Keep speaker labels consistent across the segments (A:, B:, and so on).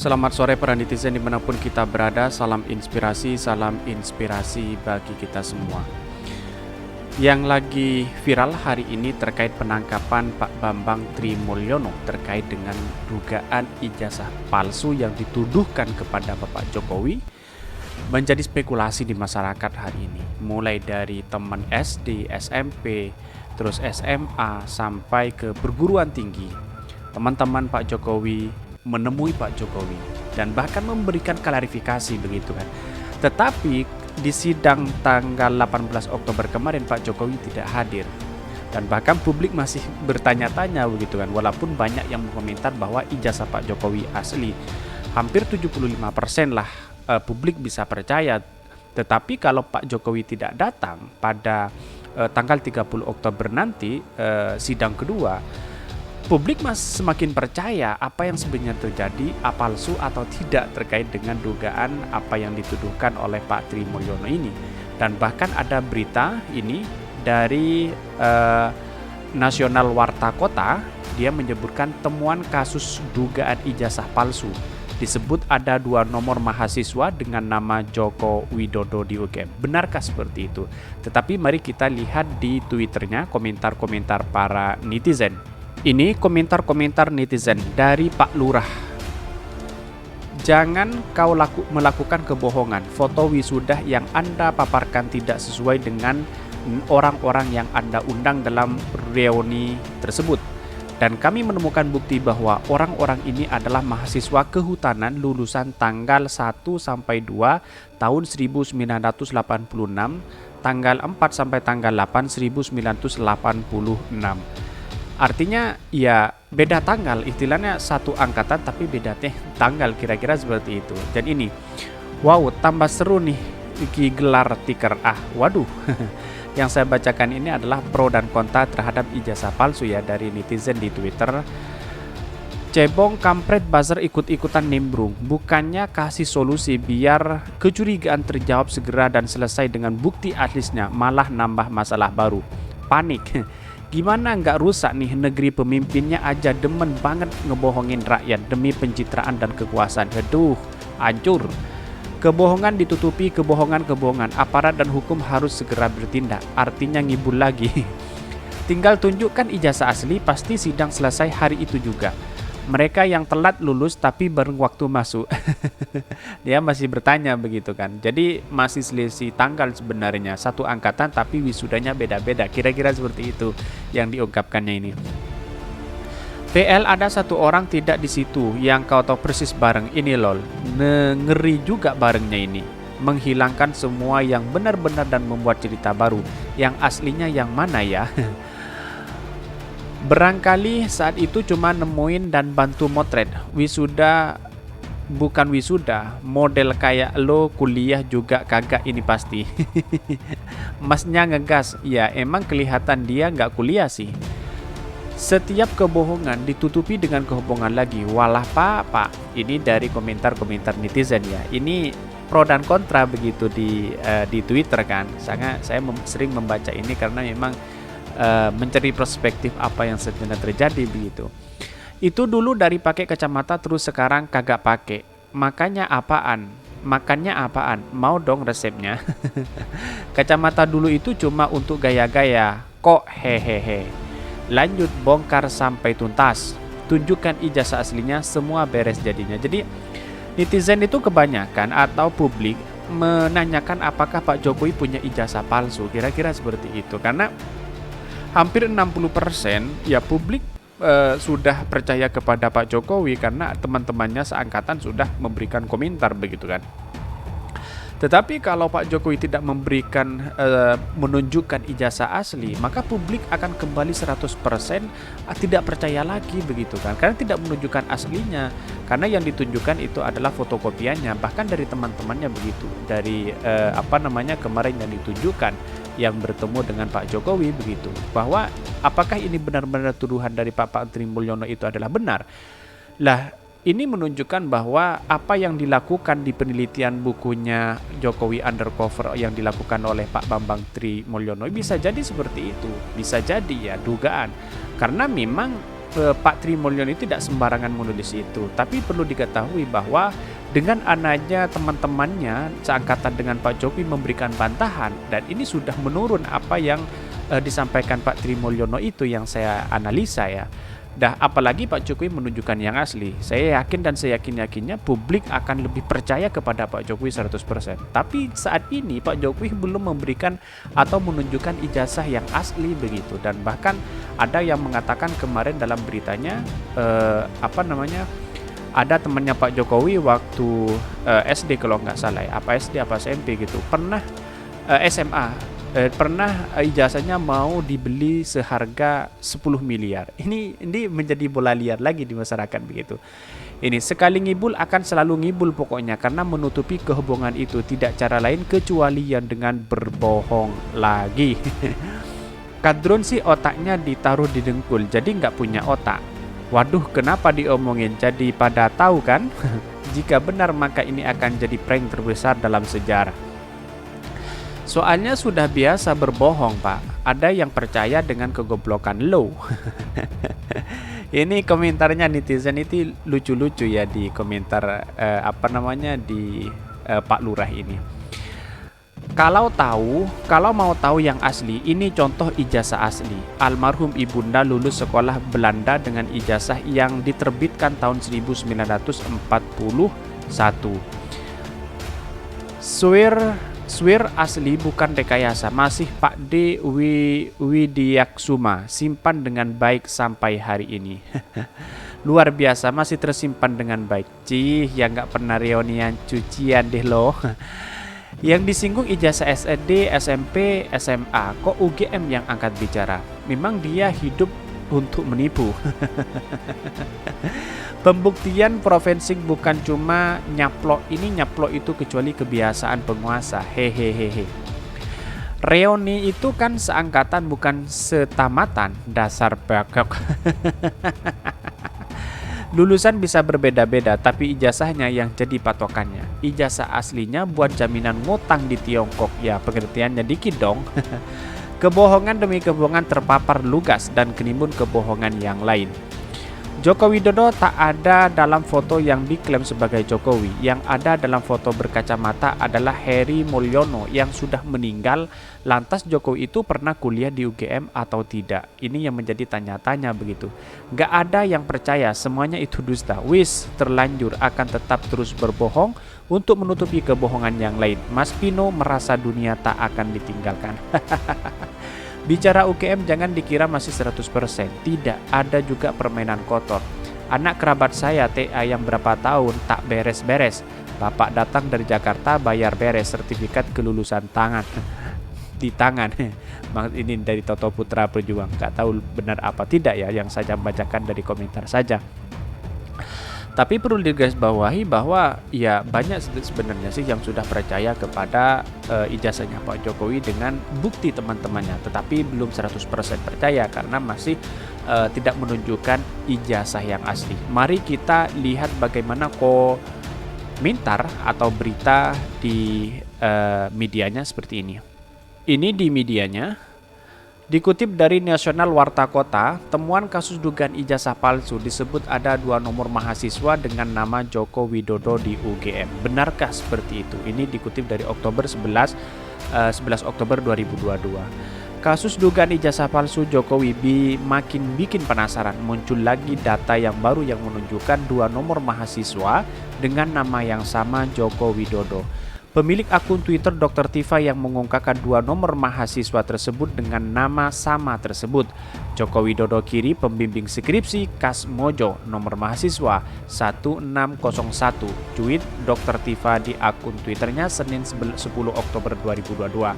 A: Selamat sore para netizen dimanapun kita berada. Salam inspirasi bagi kita semua. Yang lagi viral hari ini terkait penangkapan Pak Bambang Trimulyono terkait dengan dugaan ijazah palsu yang dituduhkan kepada Bapak Jokowi menjadi spekulasi di masyarakat hari ini. Mulai dari teman SD, SMP, terus SMA sampai ke perguruan tinggi. Teman-teman Pak Jokowi menemui Pak Jokowi dan bahkan memberikan klarifikasi begitu kan. Tetapi di sidang tanggal 18 Oktober kemarin Pak Jokowi tidak hadir. Dan bahkan publik masih bertanya-tanya begitu kan, walaupun banyak yang mengomentar bahwa ijazah Pak Jokowi asli. Hampir 75% lah publik bisa percaya. Tetapi kalau Pak Jokowi tidak datang pada tanggal 30 Oktober nanti sidang kedua, publik masih semakin percaya apa yang sebenarnya terjadi, palsu atau tidak terkait dengan dugaan apa yang dituduhkan oleh Pak Trimulyono ini. Dan bahkan ada berita ini dari Nasional Warta Kota, dia menyebutkan temuan kasus dugaan ijazah palsu. Disebut ada 2 nomor mahasiswa dengan nama Joko Widodo di UGM. Benarkah seperti itu? Tetapi mari kita lihat di Twitternya komentar-komentar para netizen. Ini komentar-komentar netizen dari Pak Lurah. Jangan kau melakukan kebohongan. Foto wisuda yang Anda paparkan tidak sesuai dengan orang-orang yang Anda undang dalam reuni tersebut. Dan kami menemukan bukti bahwa orang-orang ini adalah mahasiswa kehutanan lulusan tanggal 1 sampai 2 tahun 1986, tanggal 4 sampai tanggal 8 1986. Artinya ya beda tanggal, istilahnya satu angkatan tapi beda tanggal, kira-kira seperti itu. Dan ini, wow, tambah seru nih gelar tiker. Waduh. Yang saya bacakan ini adalah pro dan kontra terhadap ijazah palsu ya dari netizen di Twitter. Cebong kampret buzzer ikut-ikutan nimbrung. Bukannya kasih solusi biar kecurigaan terjawab segera dan selesai dengan bukti aslinya, malah nambah masalah baru. Panik. Gimana nggak rusak nih negeri pemimpinnya aja demen banget ngebohongin rakyat demi pencitraan dan kekuasaan. Aduh, hancur. Kebohongan ditutupi kebohongan. Aparat dan hukum harus segera bertindak. Artinya ngibul lagi. Tinggal tunjukkan ijazah asli, pasti sidang selesai hari itu juga. Mereka yang telat lulus tapi bareng waktu masuk. Dia masih bertanya begitu kan. Jadi masih selisih tanggal sebenarnya. Satu angkatan tapi wisudanya beda-beda. Kira-kira seperti itu yang diungkapkannya ini. PL ada 1 orang tidak di situ yang kau tahu persis bareng. Ini lol. Ngeri juga barengnya ini. Menghilangkan semua yang benar-benar dan membuat cerita baru. Yang aslinya yang mana ya? Barangkali saat itu cuma nemuin dan bantu motret. Wisuda bukan wisuda, model kayak lo kuliah juga kagak ini pasti. Masnya ngegas, ya emang kelihatan dia nggak kuliah sih. Setiap kebohongan ditutupi dengan kebohongan lagi. Walah pak. Ini dari komentar-komentar netizen ya. Ini pro dan kontra begitu di Twitter kan. Saya sering membaca ini karena memang mencari perspektif apa yang sebenarnya terjadi begitu. Itu dulu dari pakai kacamata terus sekarang kagak pakai. Makannya apaan? Mau dong resepnya. Kacamata dulu itu cuma untuk gaya-gaya. Kok hehehe. Lanjut bongkar sampai tuntas. Tunjukkan ijazah aslinya, semua beres jadinya. Jadi netizen itu kebanyakan atau publik menanyakan apakah Pak Jokowi punya ijazah palsu. Kira-kira seperti itu. Karena hampir 60% ya publik sudah percaya kepada Pak Jokowi karena teman-temannya seangkatan sudah memberikan komentar begitu kan. Tetapi kalau Pak Jokowi tidak menunjukkan ijazah asli, maka publik akan kembali 100% tidak percaya lagi begitu kan. Karena tidak menunjukkan aslinya. Karena yang ditunjukkan itu adalah fotokopiannya. Bahkan dari teman-temannya begitu. Dari kemarin yang ditunjukkan yang bertemu dengan Pak Jokowi begitu. Bahwa apakah ini benar-benar tuduhan dari Pak Trimulyono itu adalah benar? Lah, ini menunjukkan bahwa apa yang dilakukan di penelitian bukunya Jokowi Undercover yang dilakukan oleh Pak Bambang Trimulyono bisa jadi seperti itu. Bisa jadi ya dugaan. Karena memang Pak Tri Mulyono itu tidak sembarangan menulis itu, tapi perlu diketahui bahwa dengan anaknya teman-temannya seangkatan dengan Pak Jokowi memberikan bantahan, dan ini sudah menurun apa yang disampaikan Pak Tri Mulyono itu yang saya analisa ya. Dah apalagi Pak Jokowi menunjukkan yang asli. Saya yakin dan saya yakin-yakinnya publik akan lebih percaya kepada Pak Jokowi 100%. Tapi saat ini Pak Jokowi belum memberikan atau menunjukkan ijazah yang asli begitu. Dan bahkan ada yang mengatakan kemarin dalam beritanya ada temannya Pak Jokowi waktu SD kalau nggak salah ya, apa SD apa SMP gitu, pernah SMA. Pernah ijazahnya mau dibeli seharga 10 miliar. Ini menjadi bola liar lagi di masyarakat begitu. Ini sekali ngibul akan selalu ngibul pokoknya, karena menutupi kehubungan itu tidak cara lain kecuali yang dengan berbohong lagi. Kadrun sih otaknya ditaruh di dengkul, jadi nggak punya otak. Waduh, kenapa diomongin? Jadi pada tahu kan? Jika benar maka ini akan jadi prank terbesar dalam sejarah. Soalnya sudah biasa berbohong, Pak. Ada yang percaya dengan kegoblokan lo. Ini komentarnya netizen itu lucu-lucu ya di komentar di Pak Lurah ini. Kalau mau tahu yang asli, ini contoh ijazah asli. Almarhum ibunda lulus sekolah Belanda dengan ijazah yang diterbitkan tahun 1941. Swir asli bukan rekayasa, masih Pak D. Widiaksuma, simpan dengan baik sampai hari ini. Luar biasa, masih tersimpan dengan baik. Cih, yang nggak pernah reunian cucian deh loh. Yang disinggung ijazah SD, SMP, SMA, kok UGM yang angkat bicara? Memang dia hidup untuk menipu. Pembuktian forensik bukan cuma nyaplok itu kecuali kebiasaan penguasa. Hehehe. Reoni itu kan seangkatan bukan setamatan, dasar bakok. Lulusan bisa berbeda-beda, tapi ijazahnya yang jadi patokannya. Ijazah aslinya buat jaminan ngutang di Tiongkok. Ya, pengertiannya dikit dong. Kebohongan demi kebohongan terpapar lugas dan kenimbun kebohongan yang lain. Joko Widodo tak ada dalam foto yang diklaim sebagai Jokowi. Yang ada dalam foto berkacamata adalah Heri Mulyono yang sudah meninggal. Lantas Jokowi itu pernah kuliah di UGM atau tidak? Ini yang menjadi tanya-tanya begitu. Gak ada yang percaya, semuanya itu dusta. Wis, terlanjur akan tetap terus berbohong untuk menutupi kebohongan yang lain. Mas Pino merasa dunia tak akan ditinggalkan. Bicara UGM jangan dikira masih 100%. Tidak, ada juga permainan kotor. Anak kerabat saya TA yang berapa tahun tak beres-beres. Bapak datang dari Jakarta bayar beres sertifikat kelulusan di tangan. Ini dari Toto Putra Perjuang. Gak tahu benar apa tidak ya, yang saya bacakan dari komentar saja. Tapi perlu digarisbawahi bahwa ya banyak sebenarnya sih yang sudah percaya kepada ijazahnya Pak Jokowi dengan bukti teman-temannya, tetapi belum 100% percaya karena masih tidak menunjukkan ijazah yang asli. Mari kita lihat bagaimana komentar atau berita di medianya seperti ini. Ini di medianya. Dikutip dari Nasional Warta Kota, temuan kasus dugaan ijazah palsu disebut ada 2 nomor mahasiswa dengan nama Joko Widodo di UGM. Benarkah seperti itu? Ini dikutip dari 11 Oktober 2022. Kasus dugaan ijazah palsu Jokowi makin bikin penasaran. Muncul lagi data yang baru yang menunjukkan 2 nomor mahasiswa dengan nama yang sama Joko Widodo. Pemilik akun Twitter Dr. Tifa yang mengungkapkan 2 nomor mahasiswa tersebut dengan nama sama tersebut. Joko Widodo kiri pembimbing skripsi Kas Mojo, nomor mahasiswa 1601. Tweet Dr. Tifa di akun Twitternya Senin 10 Oktober 2022.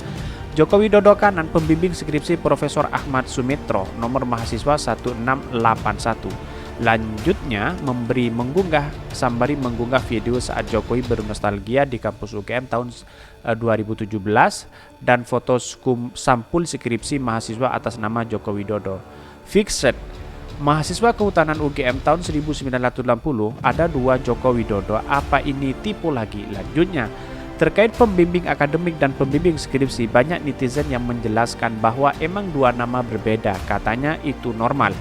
A: Joko Widodo kanan pembimbing skripsi Profesor Ahmad Sumitro, nomor mahasiswa 1681. Lanjutnya sembari mengunggah video saat Jokowi bernostalgia di kampus UGM tahun 2017 dan foto sampul skripsi mahasiswa atas nama Joko Widodo. Fixed, mahasiswa kehutanan UGM tahun 1980, ada 2 Joko Widodo, apa ini tipu lagi? Lanjutnya, terkait pembimbing akademik dan pembimbing skripsi, banyak netizen yang menjelaskan bahwa emang 2 nama berbeda, katanya itu normal.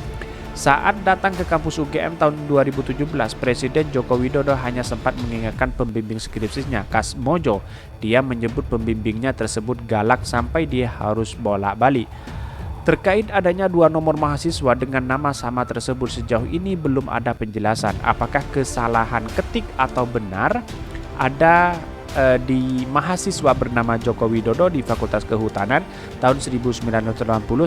A: Saat datang ke kampus UGM tahun 2017, Presiden Joko Widodo hanya sempat mengingatkan pembimbing skripsinya, Kas Mojo. Dia menyebut pembimbingnya tersebut galak sampai dia harus bolak-balik. Terkait adanya 2 nomor mahasiswa dengan nama sama tersebut, sejauh ini belum ada penjelasan apakah kesalahan ketik atau benar ada di mahasiswa bernama Joko Widodo di Fakultas Kehutanan tahun 1980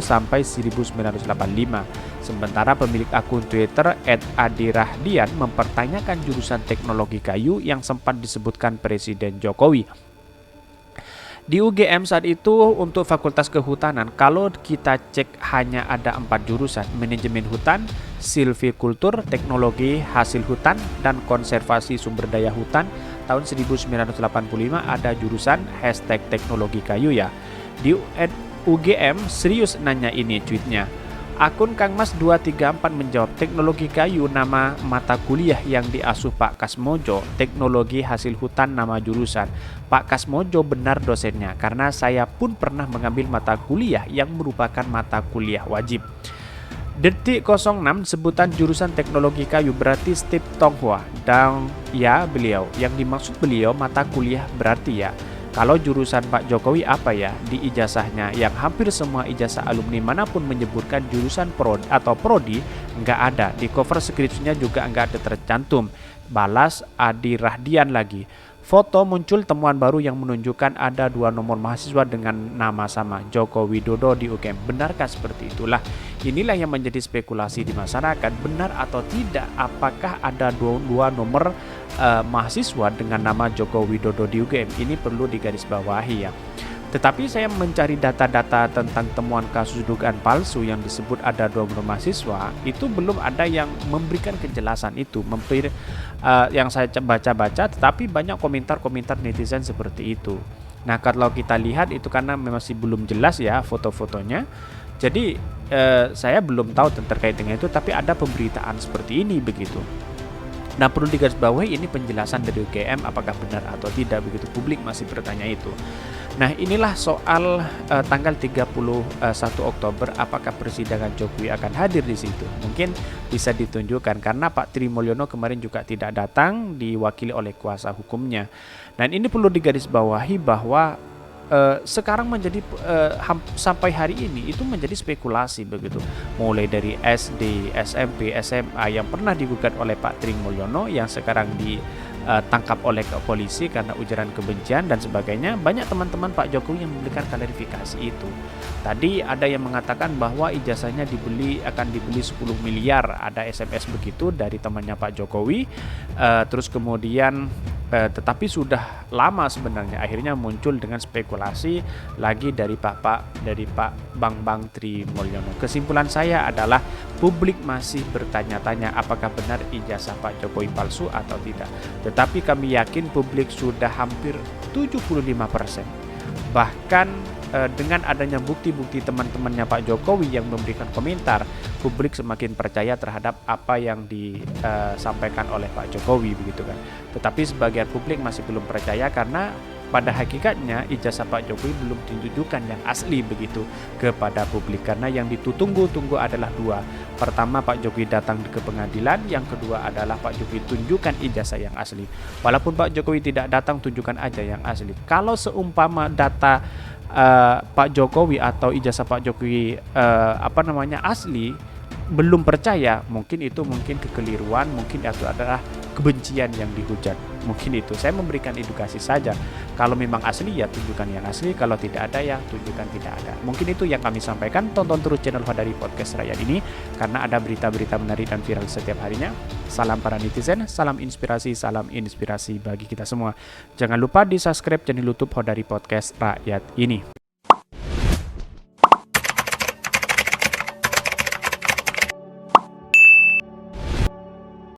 A: sampai 1985. Sementara pemilik akun Twitter @adirahdian mempertanyakan jurusan teknologi kayu yang sempat disebutkan Presiden Jokowi. Di UGM saat itu untuk Fakultas Kehutanan, kalau kita cek hanya ada 4 jurusan: manajemen hutan, silvikultur, teknologi hasil hutan, dan konservasi sumber daya hutan. Tahun 1985 ada jurusan #teknologi kayu ya. Di UGM serius nanya ini tweetnya. Akun Kang Mas 234 menjawab, teknologi kayu nama mata kuliah yang diasuh Pak Kasmojo, teknologi hasil hutan nama jurusan. Pak Kasmojo benar dosennya karena saya pun pernah mengambil mata kuliah yang merupakan mata kuliah wajib. Detik 06 sebutan jurusan teknologi kayu berarti Steve Tonghua dan ya beliau. Yang dimaksud beliau mata kuliah berarti ya. Kalau jurusan Pak Jokowi apa ya? Di ijazahnya yang hampir semua ijazah alumni manapun menyebutkan jurusan prodi nggak ada. Di cover skripsinya juga nggak ada tercantum. Balas Adi Rahdian lagi. Foto muncul temuan baru yang menunjukkan ada 2 nomor mahasiswa dengan nama sama, Joko Widodo di UGM. Benarkah seperti itulah? Inilah yang menjadi spekulasi di masyarakat, benar atau tidak apakah ada 2 nomor mahasiswa dengan nama Joko Widodo di UGM. Ini perlu digarisbawahi ya. Tetapi saya mencari data-data tentang temuan kasus dugaan palsu yang disebut ada 2 nomor mahasiswa, itu belum ada yang memberikan kejelasan itu. Yang saya baca-baca, tetapi banyak komentar-komentar netizen seperti itu. Nah, kalau kita lihat itu karena masih belum jelas ya foto-fotonya. Jadi saya belum tahu terkait dengan itu, tapi ada pemberitaan seperti ini begitu. Nah, perlu digarisbawahi ini penjelasan dari UGM apakah benar atau tidak begitu, publik masih bertanya itu. Nah, inilah soal tanggal 31 Oktober apakah persidangan Jokowi akan hadir di situ. Mungkin bisa ditunjukkan karena Pak Tri Mulyono kemarin juga tidak datang, diwakili oleh kuasa hukumnya. Dan ini perlu digarisbawahi bahwa sekarang menjadi sampai hari ini itu menjadi spekulasi begitu. Mulai dari SD, SMP, SMA yang pernah digugat oleh Pak Tri Mulyono yang sekarang ditangkap oleh polisi karena ujaran kebencian dan sebagainya. Banyak teman-teman Pak Jokowi yang memberikan klarifikasi itu. Tadi ada yang mengatakan bahwa ijazahnya akan dibeli 10 miliar. Ada SMS begitu dari temannya Pak Jokowi. Terus kemudian tetapi sudah lama sebenarnya akhirnya muncul dengan spekulasi lagi dari Pak Bambang Tri Mulyono. Kesimpulan saya adalah publik masih bertanya-tanya apakah benar ijazah Pak Jokowi palsu atau tidak. Tetapi kami yakin publik sudah hampir 75%. Bahkan dengan adanya bukti-bukti teman-temannya Pak Jokowi yang memberikan komentar, publik semakin percaya terhadap apa yang disampaikan oleh Pak Jokowi begitu kan. Tetapi sebagian publik masih belum percaya karena pada hakikatnya ijazah Pak Jokowi belum ditunjukkan yang asli begitu kepada publik, karena yang ditunggu-tunggu adalah 2. Pertama, Pak Jokowi datang ke pengadilan, yang kedua adalah Pak Jokowi tunjukkan ijazah yang asli. Walaupun Pak Jokowi tidak datang, tunjukkan aja yang asli. Kalau seumpama data Pak Jokowi atau ijazah Pak Jokowi asli, belum percaya, mungkin kekeliruan, mungkin itu adalah kebencian yang dihujat. Mungkin itu saya memberikan edukasi saja. Kalau memang asli ya tunjukkan yang asli, kalau tidak ada ya tunjukkan tidak ada. Mungkin itu yang kami sampaikan. Tonton terus channel Hodari Podcast Rakyat ini karena ada berita-berita menarik dan viral setiap harinya. Salam para netizen, salam inspirasi bagi kita semua. Jangan lupa di subscribe channel YouTube Hodari Podcast Rakyat ini.